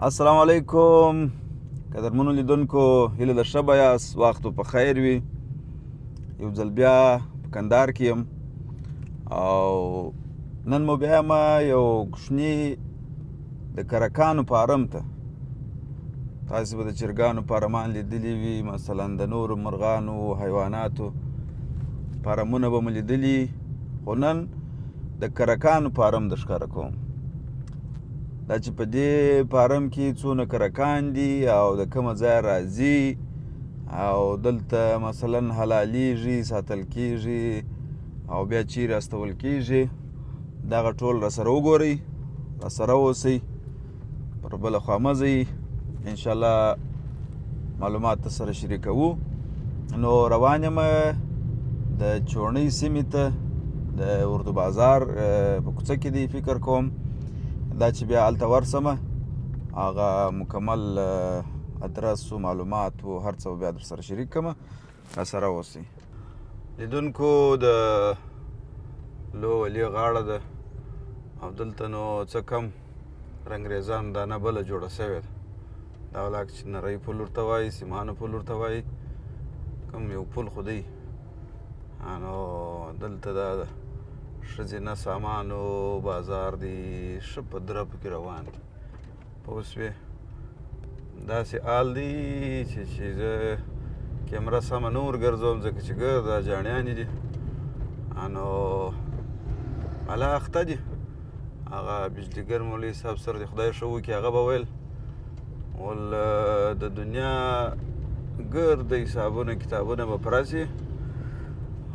السلام علیکم قدرمنو لیدونکو، هیله د ښه به یاست، وخت په خیر وي. یو ځل بیا په کندهار کې یم او نن مو بیا یم یو کوچني د کرکانو فارم ته. تاسې به د چرګانو فارمان لیدلي وي، مثلا د نورو مرغانو حیواناتو فارمونه به مو لیدلي، خو نن د کرکانو فارم د ښکاره کوم. دا چې په دې فارم کې څونه کرکان دي او د کومه ځایه راځي او دلته مثلا حلالیږي، ساتل کیږي او بیا چیرې استول کیږي، دغه ټول راسره وګورئ، راسره اوسئ، پر بله خوا مه ځئ. انشاءالله معلومات سره شریکوو. نو روان یم د چوڼۍ سیمې ته، د اردو بازار په کوڅه کې دی فکر کوم. دا چې بیا هلته ورسمه هغه مکمل ادرس و معلومات و هر څه بیا در سره شریک کړم، راسره اوسئ. لیدونکو د لو ولي غاړه ده او دلته نو څه کم رنګریزانو دانه بله جوړه سوې ده. دا ولاک چې نری پل ورته وایي، سیمانو پل ورته وایي، کوم یو پل خو دی. نو دلته دا ده ښځینه سامانو بازار دی، ښه په درب کې روان دی. پوه شوې؟ داسې حال دی چې زه کیمره سمه نه ورګرځوم ځکه چې ګرد دا جاڼیانې دي. نو الله اخته دي. هغه بجلیګر مولوي صاحب سره دې خدای ښه وکړي، هغه به ویل د دنیا ګرد حسابونه کتابونه به پوره سي،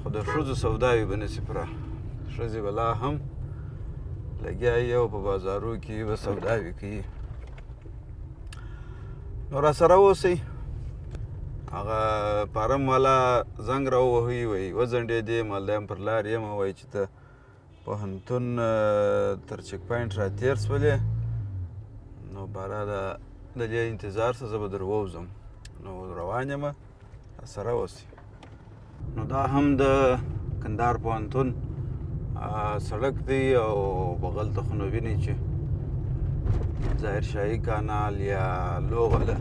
خو د ښځو سوداوي به نسي پوره. ښځې به لا هم لګیا یي او په بازارو کې به سوداوي کوي. نو راسره اوسئ. هغه فارم والا زنګ راووهئ، وایي وځنډېدې، مالدایم پر لار یم، وایي چې ته پوهنتون تر چک پاینټ راتېر شولې، نو باره د دې انتظار څه زه به در ووځم. نو روان یم، راسره اوسئ. نو دا هم د کندهار پوهنتون سړک دی او بغل ته خو نو وینئ چې ظاهر شاهي کانال یا لوغله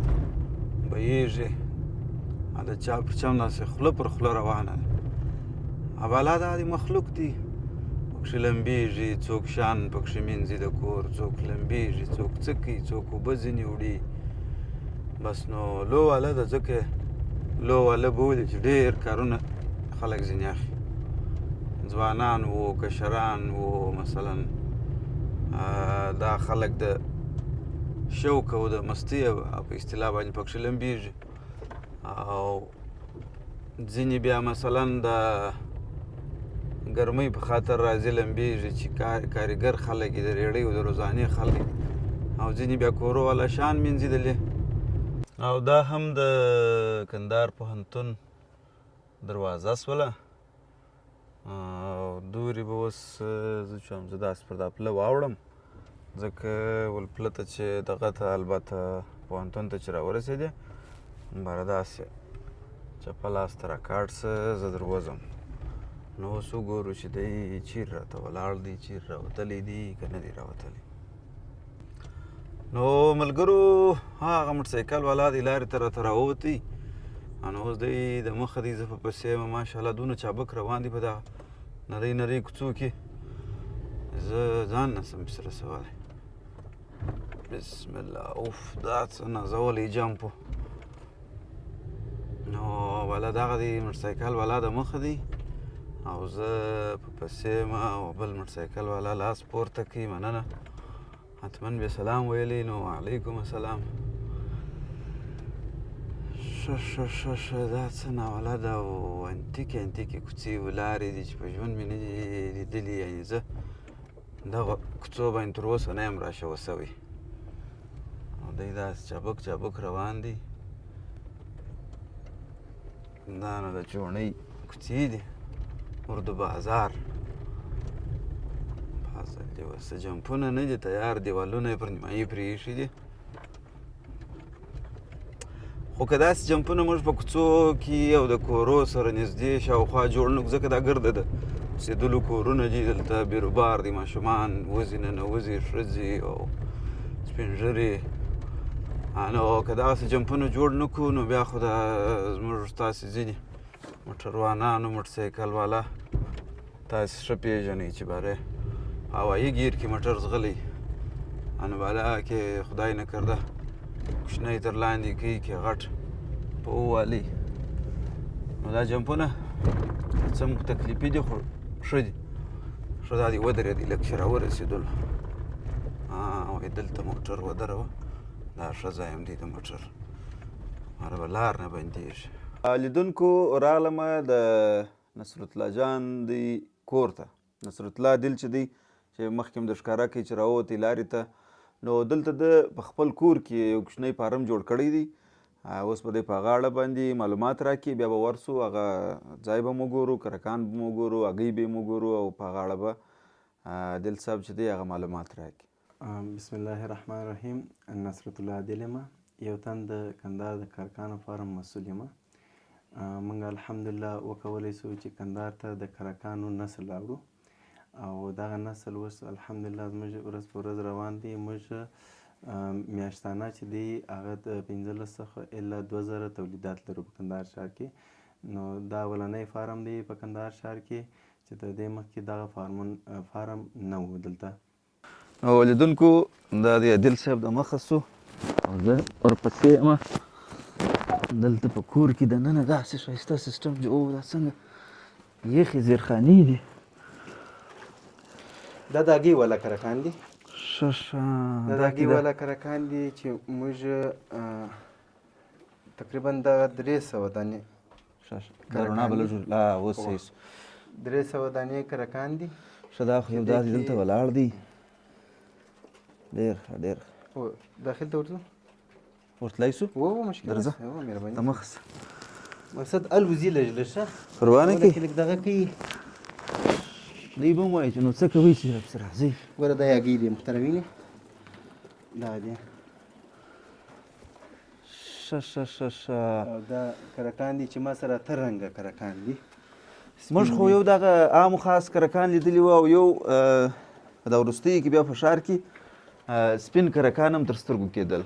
بهیږي، د چا پر چم داسې خوله پر خوله روانه ده. ابالا دا د مخلوق دی، پکښې لمبېږي، څوک شان پکښې مینځي د کور، څوک لمبېږي، څوک څه کوي، څوک اوبه ځینې وړي. بس نو لو واله ده، ځکه لو واله بولي چې ډېر کارونه خلک ځینې اخلي، ځوانان و، کشران و، مثلا دا خلک د شوق او د مستۍ په اصطلاح باندې پکښې لمبېږي. او ځینې بیا مثلا د ګرمۍ په خاطر راځي لمبېږي، چې کارګر خلک یې د ریړۍ او د روزانې خلک، او ځینې بیا کورو والا شان مینځېدلې. او دا هم د کندهار پوهنتون دروازه شوله. او دورې به اوس زه چې هم زه داسې پر دا پله واوړم، ځکه ولپله ته چې دغه ته البته پوهنتون ته چې راورسېدې باره داسې چپه لاس ته راکاږ شه، زه در وځم. نو اوس وګورو چې دی چیرې راته ولاړ دی، چیرې راوتلی دی که نه دی راوتلی. نو ملګرو هغه موټرسایکل والا دی لارې ته راته راووتی، نو اوس دی د مخه دی، زه په پسې یم. ماشاءالله دونه چابک روان دی په دغه نرۍ نرۍ کوڅو کې، زه ځان نسم پسې رسولی. بسم الله. اوف دا څه نازولی جمپ و. نو والا دغه دی موټرسایکل والا د مخه دی او زه په پسې یم، او بل موټرسایکل والا لاس پورته کوي، مننه، حتما بیا سلام ویلی. نو وعلیکم السلام. ښه دا څه ناولده او انتیکې انتیکې کوڅې و لارې دي چې په ژوند مې نه دي لیدلي. یعنې زه دغه کوڅو باندې تر اوسه نه یم راشوه سوی، او دی داسې چابک چابک روان دی. دا نو د چوڼۍ کوڅې دي، اردو بازار. فاضل دی اوس جمپونه نه دي تیار، دیوالونه یې پر نیمایي پرې ایښي دي. خو که داسې جمپونه موږ په کوڅو کې او د کورو سره نږدې شاوخوا جوړ نه کړو، ځکه دا ګرده ده اوسېدلو کورونه دي، دلته بیروبار دي، ماشومان وځي ننوځي، ښځې او سپین ږیرې نو که دغسې جمپونه جوړ نه کړو نو بیا خو د زموږ تاسې ځینې موټروانانو موټرسایکل والا تاسې ښه پېژنئ چې باره هوایي ګیر کې موټر ځغلی نو بالا کې خدای نه کرده کوچنی تر لاندې کوي کې غټ په ووالي نو دا جمپونه څه تکلیفي دي خو ښه دي ښه دا دي ودرېدي لږ چې راورسېدلو وایي دلته موټر ودروه دا ښه ځای هم دی د موټر ماره به لار نه بندېږي لیدونکو راغلمه د نصرت الله جان دی کور ته نصرت الله دل چې دی چې مخکې هم د ښکاره کوي چې راووتی لارې ته نو دلته د په خپل کور کې یو کوچنی فارم جوړ کړی دی اوس به دی په هغه اړه باندې معلومات راکړي بیا به ورسو هغه ځای به مو ګورو کرکان به مو ګورو هګۍ به مو ګورو او په هغه اړه به دل صاحب چې دی هغه معلومات راکړي بسم الله الرحمن الرحیم نصرت الله عادل یم یو تن د کندهار د کرکانو فارم مسؤل یم موږ الحمدلله وکولی سو چې کندهار ته د کرکانو نسل راوړو او دغه نسل اوس الحمدلله زموږ ورځ په ورځ روان دی موږ میاشتانه چې دی هغه د 15 څخه الا 2000 تولیدات لرو په کندهار ښار کې نو دا اولنی فارم دی په کندهار ښار کې چې تر دې مخکې دغه فارم نه و دلته او لیدونکو دا د عادل صاحب د مخه سو او زه ورپسې یم دلته په کور کې دننه داسې ښایسته سیسټم جوړ دا څنګه یخې زیرخانې دي دا د هګۍ والا کرکان دي ښه ښه دا د هګۍ والا کرکان دي چې موږ تقریبا دغه 300 دانې ښه ښه دا رڼا به لږ اوس صحیح سو 300 دانې کرکان دي ښه دا خو یو داسې دلته ولاړ دی ډېر ښه ډېر ښه داخل ته ورځو ورتلی سو مشکل درځه مهرباني د مخه مقصد الوزي لږ ښه پروا نه کوي لږ دغه کوي دوی به هم وایي چې نو څه کوئ چې پسې راځئ ګوره دا هګۍ دي محترمینې دا دی ښه ښه ښه ښه او دا کرکان دي چې ما سره اته رنګه کرکان دي موږ خو یو دغه عامو خاص کرکان لیدلي وو او یو دا وروستیو کې بیا په ښار کې سپین کرکان هم تر سترګو کېدل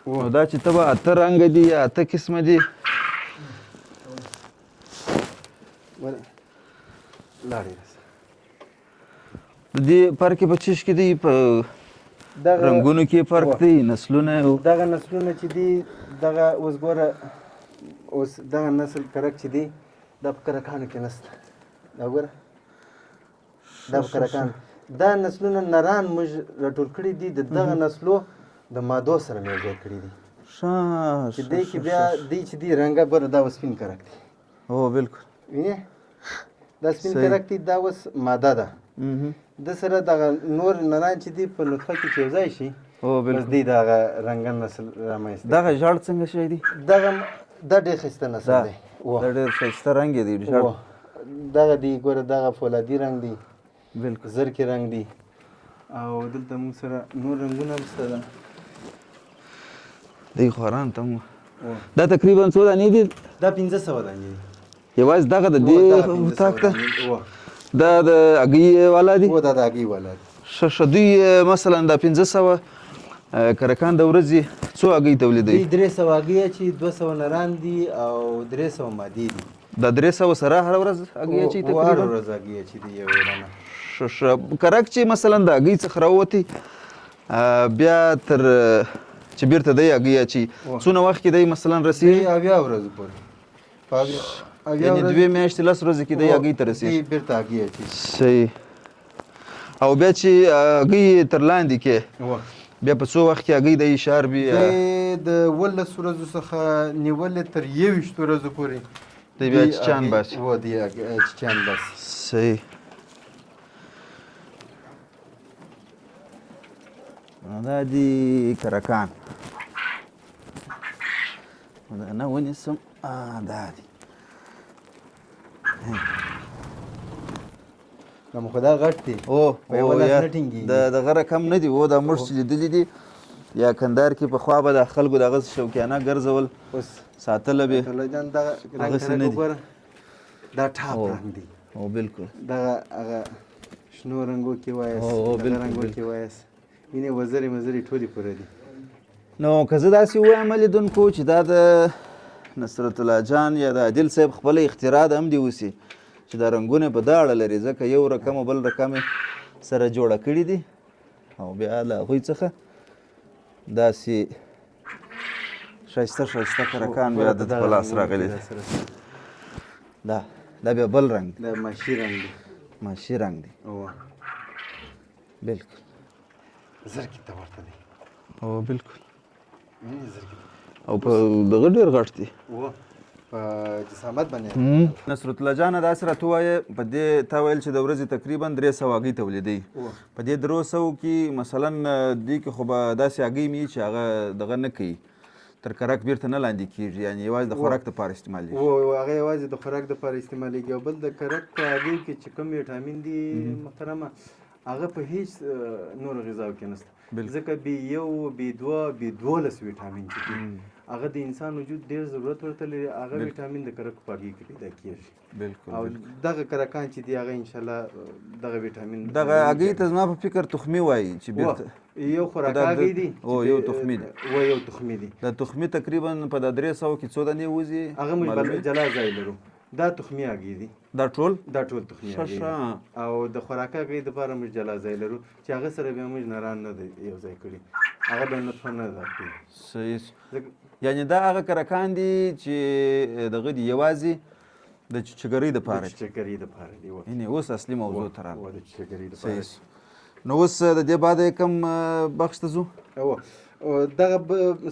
نو دا چې ته به اته رنګه دي یا اته قسمه دي لاړې د دې فرق په چیش کې دی په رنګونو کې فرق دی نسلونه دغه نسلونه چې دي دغه اوس ګوره اوس دغه نسل کرک چې دی دا په کرکانو کې نسته دا ګوره دا په کرکان دا نسلونه نران موږ راټول کړي دي د دغه نسلو د مادو سره مې یوځای کړي دي چې دی کې بیا دی چې دی رنګه ګوره دا اوس سپین کرک دی هو بالکل وینې دا سپین کرک دی دا اوس ماده ده د سره دغه نور نران چې دی په نطفه کې چې یوځای شي بس دی دغه رنګن نسل رامنځته دغه ژړ څنګه شی دی دغه دا ډېر ښایسته نسل دی دا ډېر ښایسته رنګ یې دی ژړ دغه دی ګوره دغه فولادي رنګ دی بالکل زرکې رنګ دی او دلته موږ سره نور رنګونه هم شته ده دی خو حیران ته دا تقریبا څو دانې دي دا 1500 دانې دي یوازې دغه د دې اتاق ته دا د هګۍ والا دي دا د هګۍ والا دي ښه ښه دوی مثلا دا 1500 کرکان د ورځې څو هګۍ تولیدوي 300 هګۍ چې 200 نران دي او 300 مادي دي دا 300 سره هر ورځ هګۍ چې تقریبا هر ورځ هګۍ چې دی یو رانه ښه ښه کرک چې مثلا د هګۍ څخه راووتی بیا تر چې بیرته دی هګۍ اچي څونه وخت کې دی مثلا رسېږي 80 ورځې پورې یعنې 2 میاشتې 10 ورځې کې دی هګۍ ته رسېږي بیرته هګۍ اچي صحیح او بیا چې هګۍ تر لاندې کې بیا په څو وخت کې هګۍ د اشار بي د 11 ورځو څخه نیولې تر 21 ورځو پورې دی بیا چچان باسي و دی چچان باسي صحیح دا دی کرکان دا نه ونیسم دا دی نو خدا غټ دی او یا دغه رقم نه دی و دا موږ چې لیدلي دي یا کندهار کې پخوا به د خلکو دغه شوقیانه ګرځول ساتله به دا ټاپ رنګ دی او بالکل دغه هغه شنو رنګو کې وایس دغه رنګو کې وایس وینې وزرې مزرې ټولې پوره دي نو که زه داسې ووایم لیدونکو چې دا د نصرت الله جان یا د عادل صاحب خپله اختراع د هم دې اوسي چې دا رنګونه په دا اړه لري ځکه یو رقم او بل رقم سره جوړه کړي دي او بیا له هغوی څخه داسې ښایسته ښایسته کرکان بیا د په لاس راغلي دي. دا بیا بل رنګ دی، دا ماشي رنګ دی. ماشي رنګ دی. بالکل زرکې ته ورته دی. بالکل. زرکې او په دغه ډېر غټ دی. په جسامت باندې نصرت الله جانه داسې راته ووایه په دې تا ویل چې د ورځې تقریبا 300 هګۍ تولیدوي. په دې 300 کې مثلا دوی کې خو به داسې هګۍ مې چې هغه دغه نه کوي تر کرک بیرته نه لاندې کېږي، یعنې یوازې د خوراک دپاره استعمالېږي. هغه یوازې د خوراک دپاره استعمالېږي. او بل د کرک په هګۍ کې چې کوم ویټامین دي محترمه هغه په هیڅ نورو غذاو کې نشته، ځکه B1 B2 B12 ویټامین چې دي هغه د انسان وجود ډېر ضرورت ورته لري. هغه ویټامین د کرک په هګۍ کې پیدا کېږي. او دغه کرکان چې دي هغه انشاءالله دغه ویټامین دغه هګۍ ته زما په فکر تخمي وایي چې بیرته یو خوراک هګۍ دي یو تخمي دي یو تخمي دي. د تخمي تقریبا په د 300 کې څو دانې وځي هغه موږ جلا ځای لرو. دا تخمي هګۍ دي. دا ټول تخمي هګۍ او د خوراک هګۍ دپاره موږ جلا ځای لرو چې هغه سره بیا موږ نران نه دی یو ځای کړي، هغه بیا نطفه نه ده کړي. صحیح. یعنې دا هغه کرکان دي چې دغه دي یوازې د چچګرۍ دپاره دي. چچګرۍ دپاره دي. یعنې اوس اصلي موضوع ته راغلو. د چچګرۍ دپاره. نو اوس د دې بعده کوم بخش ته ځو؟ دغه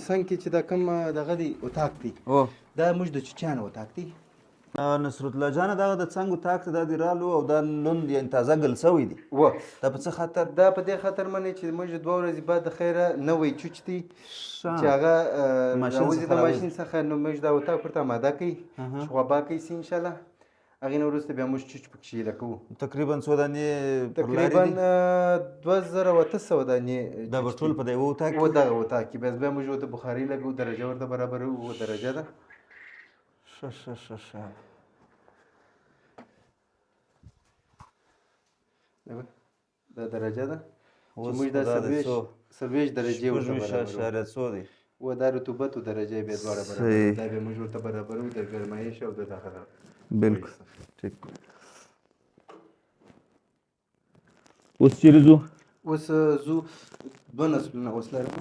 څنګ کې چې دا کوم دغه دی اتاق دی دا موږ د چچیانو اتاق دی. نصرت الله جانه دغه د څنګ اتاق ته دا دې رالو او دا لوند یعنې تازه ګل سوی دی. دا په څه خاطر؟ دا په دې خاطر منې چې موږ 2 ورځې بعد د خیره نوی چوچ دی چې هغه راوځي د ماشین څخه، نو موږ دا اتاق ورته اماده کوي شغبا کوي سي انشاءالله. هغې نه وروسته بیا موږ چوچ پکې شیله کوو. تقریبا څو دانې تقریبا 2800 دانې. دا به ټول په د یوه اتاق کې؟ دغه اتاق کې بیا موږ ورته بخاري لګوو، درجه ورته برابروو. درجه ده ښه دا درجه ده چې موږ دا 40 درجې ورته برابروو. دا رطوبت و درجه بیا دواړه برابروو. دا بیا موږ ورته برابروو د ګرمایش او د دغه. بالکل ټیک. اوس چیرې ځو؟ اوس ځو 2 نسلونه اوس لرو.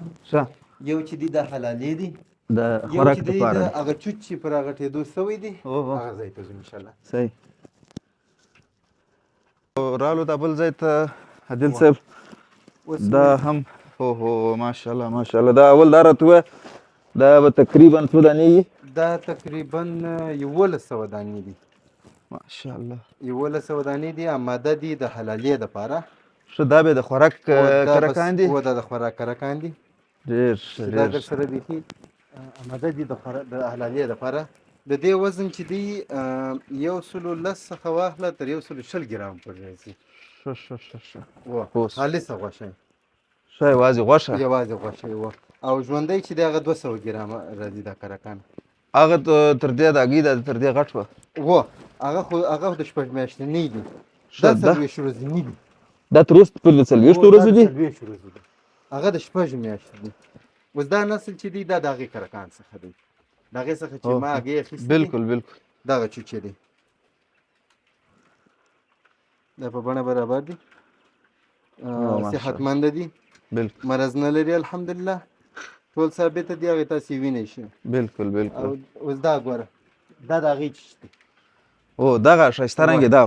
یو چې دی د حلالې دی، د خوراک دپاره هغه چوچ چې پر هغه ټېدو سوی دی هغه ځای ته ځو انشاءالله. صحیح. رالو دا بل ځای ته عادل صاحب. دا هم ماشاءالله ماشاءالله. دا اول دا راته ووایه دا به تقریبا څو دانې وي؟ دا تقریبا 1100 دانې دي. ماشاءالله 1100 دانې دي اماده دي د حلالې دپاره. ښه. دا به د خوراک کرکان دي؟ دا د خوراک کرکان دي. ډېر ښه. دا در سره بیخي اماده دي د حلالې دپاره. د دې وزن چې دی 110 څخه واخله تر 120 ګرام پورې راځي. ښه. خالصه غوښه. ښه. یوازې غوښه او ژوندی چې دی هغه 200 ګرامه راځي دا کرکان. هغه تر دې د هګۍ تر دې غټ وه؟ هغه د 6 میاشتنۍ دي. دا 40 ورځني دي. دا تر اوسه پورې د 40 ورځو دي؟ هغه د 6 میاشتې دي. اوس دا نسل چې دی دا د هغې کرکان څخه دی، د هغې څخه چې ما هګۍ اخیستې. بالکل دغه چوچې دی. دا په بڼه برابر دي، صحتمنده دي، مرض نه لري الحمدلله، ټول ثابته دي. هغې تاسې وینئ شي. بالکل. اوس دا ګوره دا د هغې چوچ دی. دغه ښایسته رنګ یې دا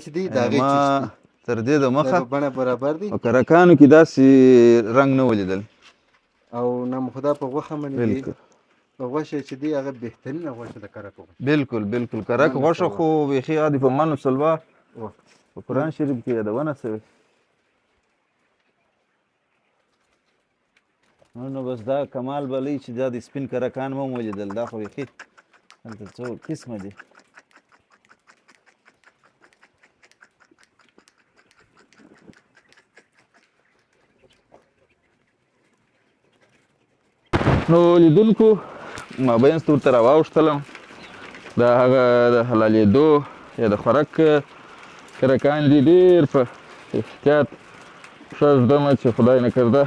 چې دی د هغې چوچ دی. تر دې د مخه په بڼه برابر دي. په کرکانو کې داسې رنګ نه ولیدل. او نام خدا په غوښه باندې دی. په غوښه چې دی هغه بهترینه غوښه د کرک غوښه. بالکل. کرک غوښه خو بیخي هغه په من صلوه په قرآن شریف کې یادونه شوې. نو بس دا کمال بلی چې دا د سپین کرکان مو ولیدل. دا خو بیخي هلته څو قسمه دي. نو لیدونکو مابین ورته راواوښتلم د هغه د حلالېدو یا د خوراک کرکان دي. ډېر په احتیاط ښه زدمه چې خدای نه کرده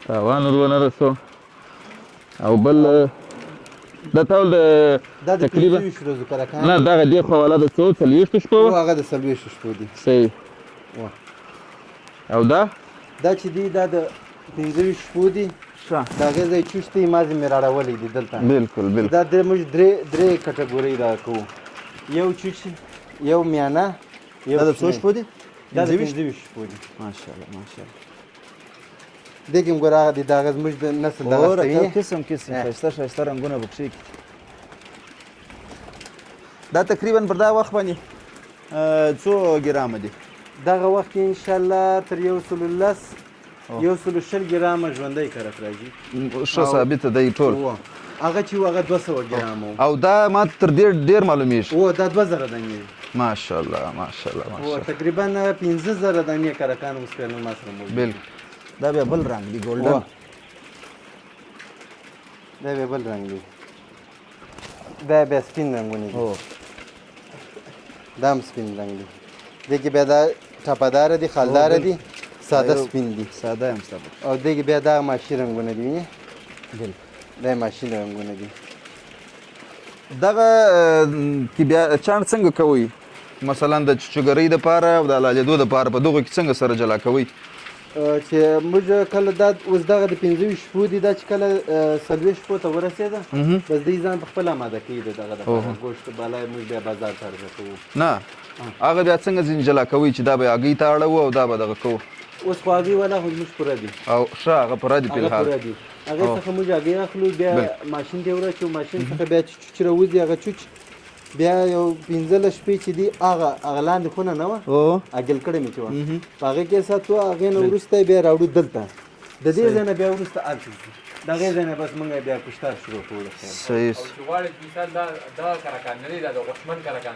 تاوان ور ونه رسو او بل دا ټول دا د تقریبا 25 ورځو کرکان نه دغه دې خو والا د څو 40 شپو او هغه د 40 شپو دي صحیح او دا چې دی دا د 15 شپو دي ښه دا هغې ځای چوش دی مازې مې راړولی دي دلته بالکل بالکل دا موږ درې کټګورۍ دا کوو یو چوچ یو میانه دا د څو شپو دي دا د 15 شپو دي ماشاءالله ماشاءالله دې کې ګوره هغه د هغه زموږ د نسل دغه اور ستوي قسم ښایسته رنګونه پکښې دا تقریبا پر دا وخت باندې څو ګرامه دي دغه وخت کې انشاءالله تر 110 120 ګرامه ژوندی کرک راځي ښه ثابته دی ټول هغه چې هغه 200 ګرامه او دا ما تر دې ډېر معلومیږي او دا 2000 دانې ماشاءالله ماشاءالله او ماشاءالله تقریبا 15000 دانې کرکان اوس په نو ما سره موجود بالکل دا بیا بل رنګ دی ګولډن دا بیا بل رنګ دی دا بیا سپین رنګونه دي دا هم سپین رنګ دی دې کې بیا دا ټاپهداره دي خالداره دي ساده سپین دي ساده هم ساده او دې کې بیا دا ماشي رنګونه دي وینې بالکل دا ماشي رنګونه دي دغه کې بیا چاڼ څنګه کوئ مثلا د چچګرۍ دپاره او د لالیدو دپاره په دغو کې څنګه سره جلا کوئ چې موږ کله دا اوس دغه د 15 شپو دي دا چې کله 40 شپو ته ورسېده بس دې ځان په خپل آماده کوي دغه د ګوشت بالا موږ بیا بازار ته ورکوو نه هغه بیا څنګه ځین جلا کوئ چې دا به هګۍ ته اړوو او دا به دغه کوو اوس خو هګۍ والا خو زموږ پوره دي او ښه هغه پوره دي فلحال هغې څخه موږ هګۍ اخلو بیا ماشین ته وراچوو ماشین څخه بیا چې چوچ راوځي هغه چوچ بیا یو 15 شپې چې دي هغه لاندې خونه نه وه اګل کړې مې چې وه په هغې کې ساتو هغې نه وروسته بیا راوړو دلته د دې ځای نه بیا وروسته هلته ځو د هغې ځای نه بس موږ بیا کشتار شروع کړو صحیح او چې غواړئ مثال دا کرکان نه دی دا د غوښمن کرکان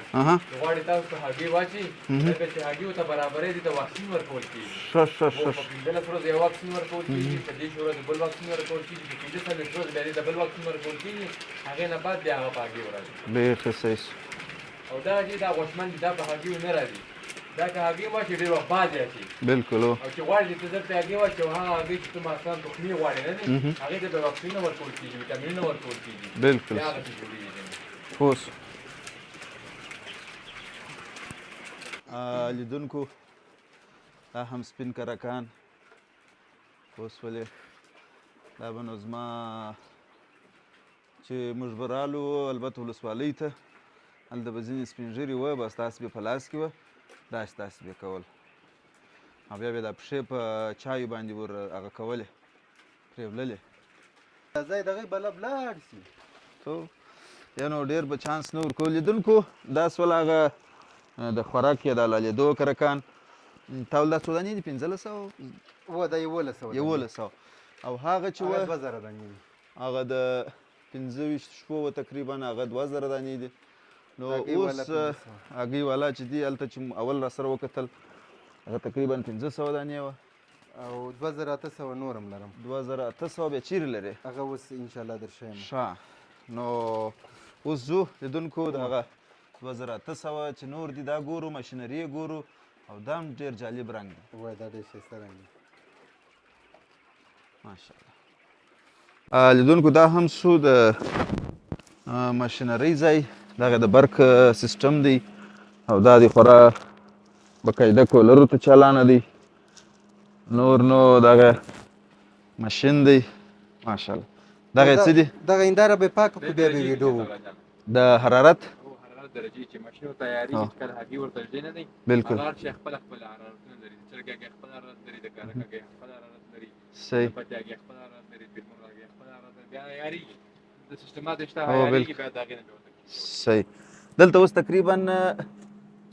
چې غواړئ تاسو ته هګۍ واچوي ځکه چې هګۍ ورته برابرې دي د واکسین ورکول کېږي ښه ښه ښه په 15 ورځو یو واکسین ورکول کېږي په دېرش ورځو بل واکسین ورکول کېږي په 15 ورځو بیا د بل واکسین ورکول کېږي هغې نه بعد بیا هغه په هګۍ راځي بیخي صحیح او دا چې دا غوښمن دي دا په هګیو نه راځي دا که هګۍ واچوي ډېر وخت بعد راځي بالکل او چې غواړې چې ته دلته هګۍ واچوې هغه هګۍ چې ته مثلا تخمي غواړې نه دی هغې ته به واکسینونه ورکول کېږي ویټامینونه ورکول کېږي بالکل بیا هغسې جوړېږي اوس لیدونکو دا هم سپین کرکان اوس ولې دا به نو زما چې موږ به رالو البته ولسوالۍ ته هلته به ځینې سپین ږیري وه بس داسې به په لاس کې وه داسې داسې به کول او بیا به دا پښې په چایو باندې ور هغه کولې پرېوللې ځای دغې بلب لاړ شي تو یا نو ډېر به چانس نه ورکول لیدونکو دا سول هغه د خوراک یا د لالیدو کرکان تاول دا څو دانې دي 1500 و دا 1100 او هغه چې وه 2000 دانې دي هغه د 15 شپو وه تقریبا هغه 2000 دانې دي نو اوس هګۍ والا چې دي هلته چې اول را سره وکتل هغه تقریبا 1500 دانې وه او 2800 نور هم لرم 2800 بیا چیرې لرې هغه اوس انشاءالله در ښیم ښه نو اوس ځو لیدونکو د هغه 2800 چې نور دي دا ګورو ماشینري یې ګورو او دا هم ډېر جالب رنګ دی وای دا ډېر ښایسته رنګ دی ماشاءالله لیدونکو دا هم سو د ماشینرۍ ځای دغه د برق سیستم دی او دا دی خورا بقاعده کولرو ته چالانه دی نور نو دغه ماشین دی ماشاءالله دغه څه دی دغه هنداره به پاکه کړو بیا به ویډیو د حرارت درجې چې ماشین تیارېږي چې کله هګۍ ورته نږدې نه دی بالکل هغه هر شی خپل حرارتونه لري د چرګ هګۍ خپل حرارت لري د کارک هګۍ خپل حرارت لري صحیح د پتې هګۍ خپل حرارت لري د پیرمون هګۍ خپل حرارت لري بیا عیارېږي د سیسټمات شته عیارېږي بیا د هغې نه بیا ورته صحیح دلته اوس تقریبا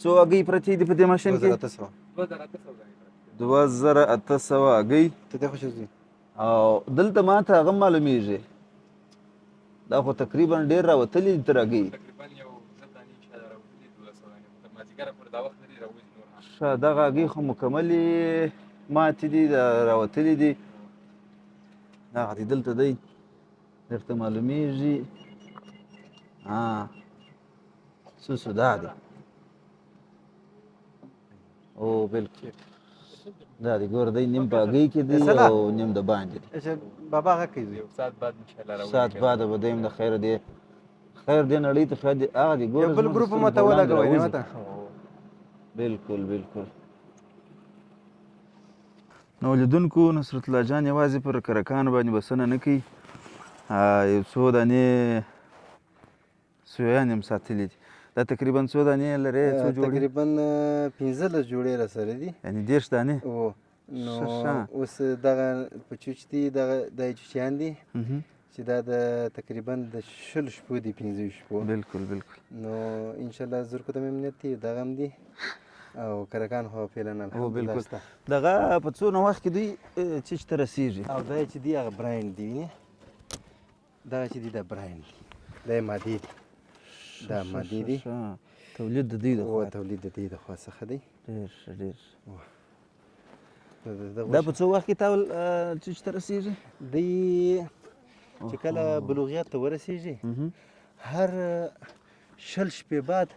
څو هګۍ پرتې دي په دې ماشین کې 2800 هګۍ ته دې خوښ ځي او دلته ماته هغه معلومیږي دا خو تقریبا ډېر راوتلي دي تر هګۍ تقریبا یو 10 دانې چې دا راوتلي 1200 دانې تر مازدیګره پورې دا وخت لري راوځي نور هم ښه دغه هګۍ خو مکملې ماتې دي راوتلي دي دغه دي دلته دی درته معلومیږي څه دا دی او بالکل دا دی ګوره دی نیم په هګۍ کې دی فیصله. او نیم د باندې دی. اچھا بابا هغه کوي یو ساعت بعد ان شاء الله راوړي ساعت بعد به دیم د خیر دی خیر دی نړۍ ته خیر دی هغه دی ګوره یو بل زموږ د ګروپ سترګو مو ته په وړاندې ولګوئ راوځي. نعمته. بالکل بالکل. نو لیدونکو نصرت الله جان یوازې پر کرکانو باندې بسنه نه کوي یو څو دانې سویان هم ساتلي دي دا تقریبا څو دانې لرې څو جوړې تقریبا 15 جوړې را سره دي یعنې 10 دانې او نو ښه. اوس دغه په چوچ دي دغه د چوچیان دي چې دا د تقریبا د 20 شپو دي 15 شپو بالکل بالکل. نو ان شاء الله زرکو ته امنیت دي دغه هم دي او کرکان خو فعلا او الحمدلله بالکل شته. دغه په څونه وخت کې دوی چیچ ته رسیږي او دا چې دی هغه برایند دی وینې دا چې دی دا برایند دی دا یې مادي دی دا مادي دی ښه. تولید د دوی د او خوا تولید د دې د خوا څخه دی ډېر ښه ډېر ښه. د دا په څو وخت کې تاول چیچ ته رسیږي دی چې کله بلوغیت ته ورسیږي هر 20 شپې بعد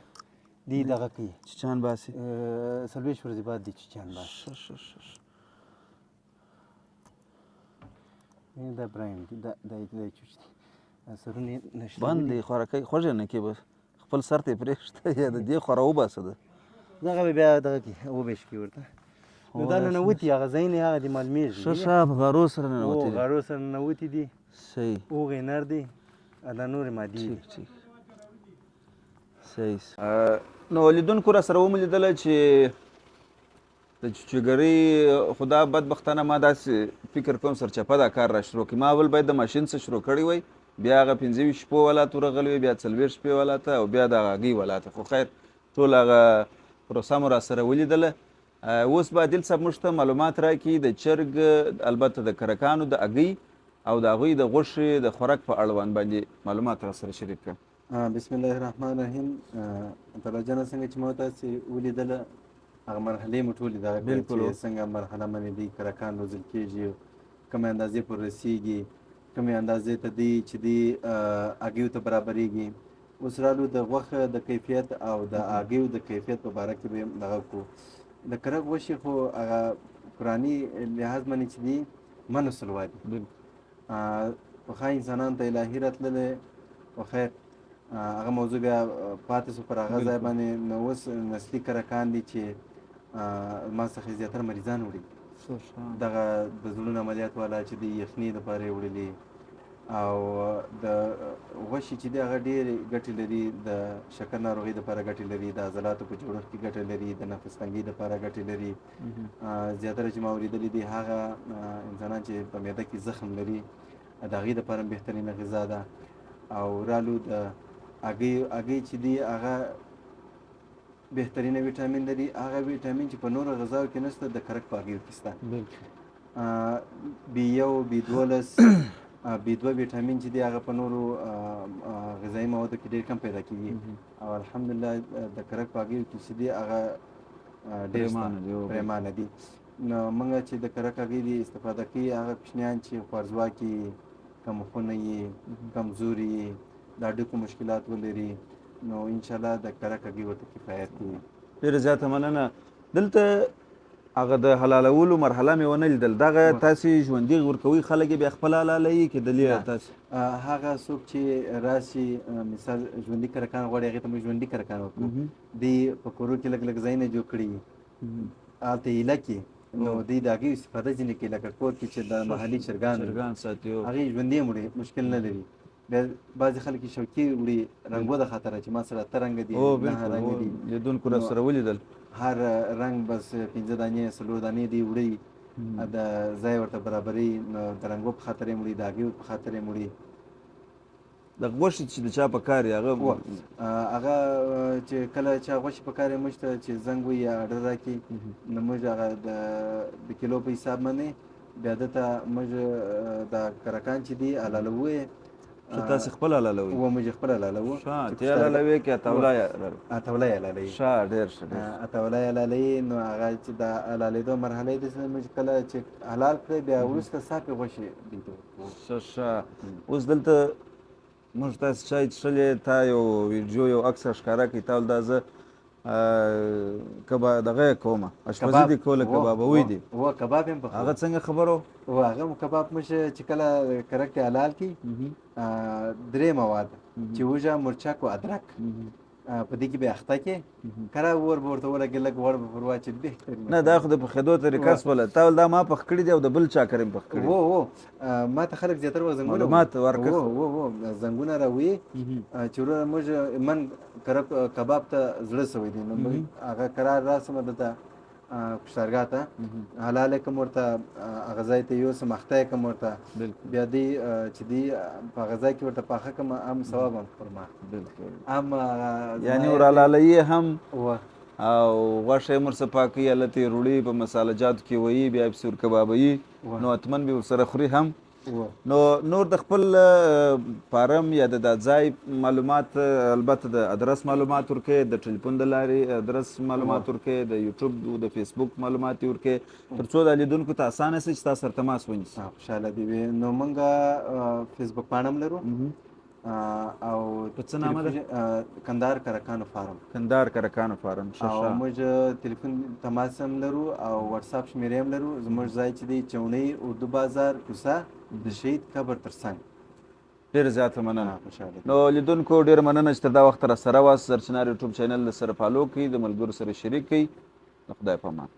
دی دغه کوي چیچان باسي 40 ورځې بعد دی چیچان باسي ښه ښه ښه ښه. دا برایند دی دا چوچ دی سرونه نشته بند دی خوراکۍ خوږې نه کې بس خپل سر ته یې پرېږده یا د دې خورا وباسه ده دغه به بیا دغه کې وبېش کې ورته نو دا ننوتي هغه ځایونه هغه د معلومیږي ښه ښه په غارو سره او ننوتي دي غاړو سره ننوتي دي صحیح هغې نر دی دا نورې مادي دي ټیک ټیک صحیح نو لیدونکو را سره ومولیدله چې د چوچوګرۍ خو دا بدبختانه ما داسې فکر کوم سرچپه دا کار را شروع کړي ما اول باید د ماشین څه شروع کړی وی بیا هغه 15 شپو ولات ورغلی وي بیا 40 شپې ولاته او بیا د هغې ولاته خو خیر ټول هغه پروسه مو را سره ولیدله اوس به عادل صاحب موږ ته معلومات راکړي د چرګ البته د کرکانو د هګۍ او د هغوی د غوښې د خوراک په اړوند باندې معلومات را سره شریک کړم بسم الله الرحمن الرحیم طلعه جانه څنګه چې ما تاسې ولیدله هغه مرحلې مو ټولې دغه کړې چې څنګه مرحله باندې دی کرکان روزل کېږي کومې اندازې پورې رسیږي کومې اندازې ته دی چې دی هګیو ته برابرېږي اوس رالو د غوښه د کیفیت او د هګیو د کیفیت په باره کې به دغه کړو د کرک غوښې خو هغه قرآني لحاظ باندې چې دی من سلوا دي پخوا انسانانو ته الهي راتللی خو خیر هغه موضوع بیا پاتې سو پر هغه ځای باندې نو اوس نسلي کرکان دي چې ما څخه زیاتره مریضان وړي دغه د زړونو عملیات والا چې د یخنۍ دپاره یې وړلي او د غوښې چې دی هغه ډېرې ګټې لري د شکر ناروغۍ دپاره ګټې لري د عضلاتو په جوړښت کې ګټه لري د نفس تنګۍ دپاره ګټې لري زیاتره چې ما اورېدلي دي هغه انسانان چې په معده کې زخم لري د هغې دپاره بهترینه غذا ده او رالو د هګۍ چې دی هغه بهترینه ویټامین لري هغه ویټامین چې په نورو غذاو کې نشته د کرک په هګیو کې شته B1 B12 B2 ویټامین چې دی هغه په نورو غذایي موادو کې ډېر کم پیدا کېږي او الحمدلله د کرک په هګیو کې چې دی هغه ډېر پرېمانه دي نو موږ چې د کرک هګۍ دی استفاده کوي هغه کوچنیان چې خوارځواکي کمخونه یې کمزوري یې د هډوکو مشکلات ولري نو انشاءالله د کرک هګۍ ورته کفایت کوي ډېره زیاته مننه دلته هغه د حلالولو مرحله مې ونه لیدل دغه تاسې ژوندي ورکوئ خلک یې بیا خپله حلالوي کېدلي تاسې هغه څوک چې راشي مثال ژوندي کرکان غواړي هغې ته موږ ژوندي کرکان ورکوو دوی په کورو کې لږ لږ ځایونه جوړ کړي هلته ایله کې نو دوی د هغې استفاده ځینې کوي لکه کور کې چې د محلي چرګان ساتي هغې ژوندي هم وړي مشکل نه لري بیا بعضې خلک یې شوقي وړي رنګو د خاطره چې ما سره اته رنګه دي نهه رنګه دي لیدونکو را سره ولیدل هر رنګ بس 15 دانې 4 دانې دی وړي د ځای ورته برابري د رنګو په خاطر یې وړي د هګیو په خاطر یې وړي د غوښې چې د چا په کار یې هغه چې کله چا غوښې په کار یې موږ ته چې زنګ وي یا اډر راکړي نو موږ هغه د کیلو په حساب باندې بیا دته موږ د کرکان چې دي حلالوو یې تاسې خپل حلالوئ و موږ خپل حلالوو ته یې حلالوې که اتوله یې اتوله یې حلالوي ښه ډېر ښه اتوله یې حلالوي نو هغه چې د حلالېدو مرحله یې داسې موږ کله چې حلال کړی بیا وروسته صافې غوښې دوی ته ورکوو ښه اوس دلته موږ تاسې چای څښلې تا یو ویډیو یو عکس ښکاره کړي تا دا زه دغه یې کومه اشپزي دې کوله کبابوي دي و کباب هم پخوو. هغه څنګه خبرو؟ و هغه هم کباب موږ چې کله کرک حلال کړي 3 مواد چې وږه مرچک او ادرک په دې کې به اخته کې کله ور ورته ولګي لږ ور به پر واچي بهتر نه دا خو د پخېدو طریقه سوله تا ول دا ما پخ کړي دی او د بل چا کریم پخ کړي و ما ته خلک زیاتره وزنګونه معلومات ورکړه و زنګونه راوي چې ور موږ من کرک کباب ته زړه سوي دي نو هغه قرار راسمه دته پښتارګا ته حلال کوم ورته غذای ته یو سمخته کوم ورته بیا دی چې دی په غذای کې ورته پاخه کوم ام ثواب هم فرما بالکل ام یعنی ور علالی هم و او غوښه مرسه پاکي الته روړي په مساله جات کې وایي بیا په سور کبابي نو اتمن به سره خوري هم نو نور د خپل فارم یا د ځای معلومات البته د ادرس معلومات ورکې د ټلیفون د لارې ادرس معلومات ورکې د یوټیوب د فیسبوک معلومات ورکې تر څو د لیدونکو ته اسانه شي چې تاسو سره تماس ونیسي. خوشاله دي نو موږ فیسبوک پاڼه لرو او په څه نامه ده؟ کندهار کرکانو فارم. کندهار کرکانو فارم. او موږ ټلیفون تماس هم لرو او واتساپ شمیرې هم لرو. زموږ ځای چې دی چونۍ اردو بازار کوڅه د شهید قبر ترڅنګ. ډېر زیاته مننه. نو لیدونکو ډېر مننه چې تر دا وخت را سره واست. سرچینار یوټیوب چینل سره فالو کړئ، د ملګرو سره شریک کړئ. د خدای په امان.